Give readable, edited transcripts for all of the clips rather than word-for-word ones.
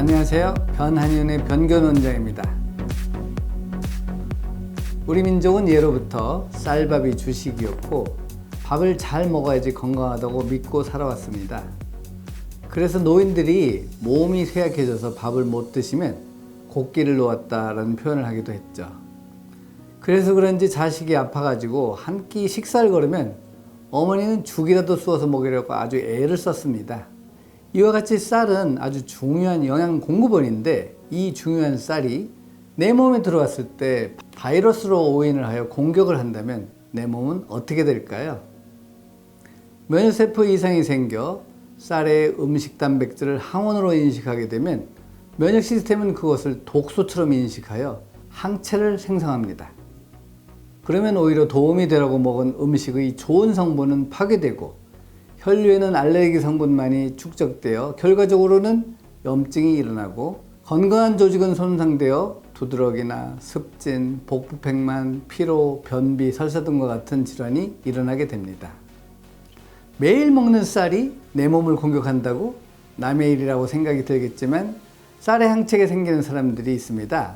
안녕하세요. 변한윤의 변견원장입니다. 우리 민족은 예로부터 쌀밥이 주식이었고 밥을 잘 먹어야지 건강하다고 믿고 살아왔습니다. 그래서 노인들이 몸이 쇠약해져서 밥을 못 드시면 곡기를 놓았다라는 표현을 하기도 했죠. 그래서 그런지 자식이 아파가지고 한 끼 식사를 거르면 어머니는 죽이라도 쑤어서 먹이려고 아주 애를 썼습니다. 이와 같이 쌀은 아주 중요한 영양 공급원인데 이 중요한 쌀이 내 몸에 들어왔을 때 바이러스로 오인을 하여 공격을 한다면 내 몸은 어떻게 될까요? 면역세포 이상이 생겨 쌀의 음식 단백질을 항원으로 인식하게 되면 면역 시스템은 그것을 독소처럼 인식하여 항체를 생성합니다. 그러면 오히려 도움이 되라고 먹은 음식의 좋은 성분은 파괴되고 혈류에는 알레르기 성분만이 축적되어 결과적으로는 염증이 일어나고 건강한 조직은 손상되어 두드러기나 습진, 복부팽만, 피로, 변비, 설사 등과 같은 질환이 일어나게 됩니다. 매일 먹는 쌀이 내 몸을 공격한다고? 남의 일이라고 생각이 들겠지만 쌀에 항체가 생기는 사람들이 있습니다.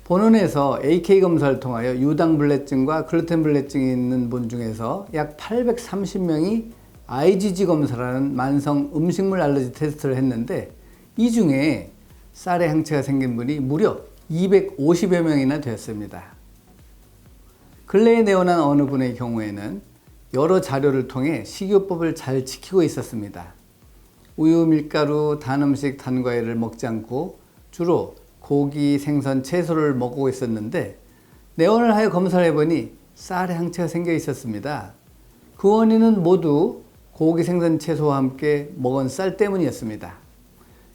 본원에서 AK 검사를 통하여 유당불내증과 글루텐불내증이 있는 분 중에서 약 830명이 IgG 검사라는 만성 음식물 알러지 테스트를 했는데 이 중에 쌀에 항체가 생긴 분이 무려 250여 명이나 되었습니다. 근래에 내원한 어느 분의 경우에는 여러 자료를 통해 식이요법을 잘 지키고 있었습니다. 우유, 밀가루, 단 음식, 단 과일을 먹지 않고 주로 고기, 생선, 채소를 먹고 있었는데 내원을 하여 검사를 해보니 쌀에 항체가 생겨 있었습니다. 그 원인은 모두 고기, 생선, 채소와 함께 먹은 쌀 때문이었습니다.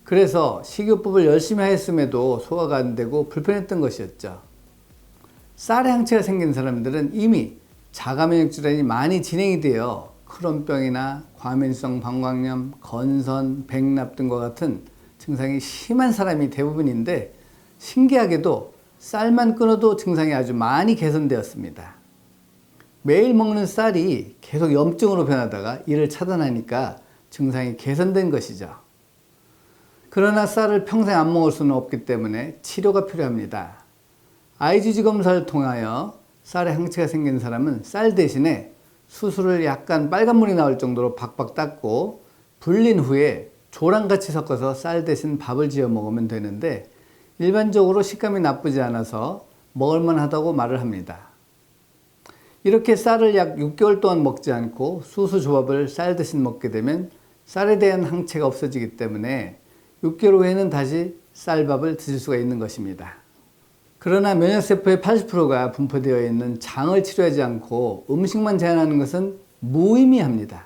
그래서 식이요법을 열심히 하였음에도 소화가 안 되고 불편했던 것이었죠. 쌀에 항체가 생긴 사람들은 이미 자가면역 질환이 많이 진행이 되어 크론병이나 과민성 방광염, 건선, 백납 등과 같은 증상이 심한 사람이 대부분인데 신기하게도 쌀만 끊어도 증상이 아주 많이 개선되었습니다. 매일 먹는 쌀이 계속 염증으로 변하다가 이를 차단하니까 증상이 개선된 것이죠. 그러나 쌀을 평생 안 먹을 수는 없기 때문에 치료가 필요합니다. IgG 검사를 통하여 쌀에 항체가 생긴 사람은 쌀 대신에 수수를 약간 빨간물이 나올 정도로 박박 닦고 불린 후에 조랑같이 섞어서 쌀 대신 밥을 지어 먹으면 되는데 일반적으로 식감이 나쁘지 않아서 먹을만 하다고 말을 합니다. 이렇게 쌀을 약 6개월 동안 먹지 않고 수수 조합을 쌀 대신 먹게 되면 쌀에 대한 항체가 없어지기 때문에 6개월 후에는 다시 쌀밥을 드실 수가 있는 것입니다. 그러나 면역세포의 80%가 분포되어 있는 장을 치료하지 않고 음식만 제한하는 것은 무의미합니다.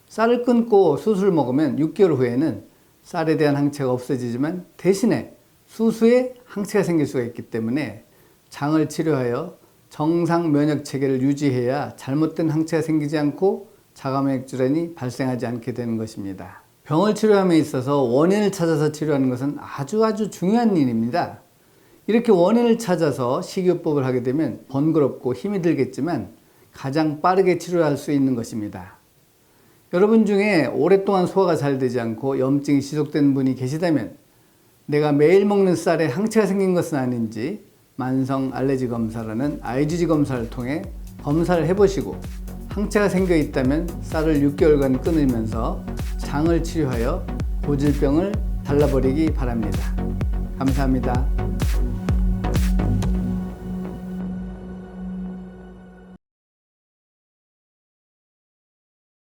쌀을 끊고 수수를 먹으면 6개월 후에는 쌀에 대한 항체가 없어지지만 대신에 수수에 항체가 생길 수가 있기 때문에 장을 치료하여 정상 면역 체계를 유지해야 잘못된 항체가 생기지 않고 자가면역 질환이 발생하지 않게 되는 것입니다. 병을 치료함에 있어서 원인을 찾아서 치료하는 것은 아주 중요한 일입니다. 이렇게 원인을 찾아서 식이요법을 하게 되면 번거롭고 힘이 들겠지만 가장 빠르게 치료할 수 있는 것입니다. 여러분 중에 오랫동안 소화가 잘 되지 않고 염증이 지속되는 분이 계시다면 내가 매일 먹는 쌀에 항체가 생긴 것은 아닌지 만성 알레르기 검사라는 IgG 검사를 통해 검사를 해보시고 항체가 생겨 있다면 쌀을 6개월간 끊으면서 장을 치료하여 고질병을 달라버리기 바랍니다. 감사합니다.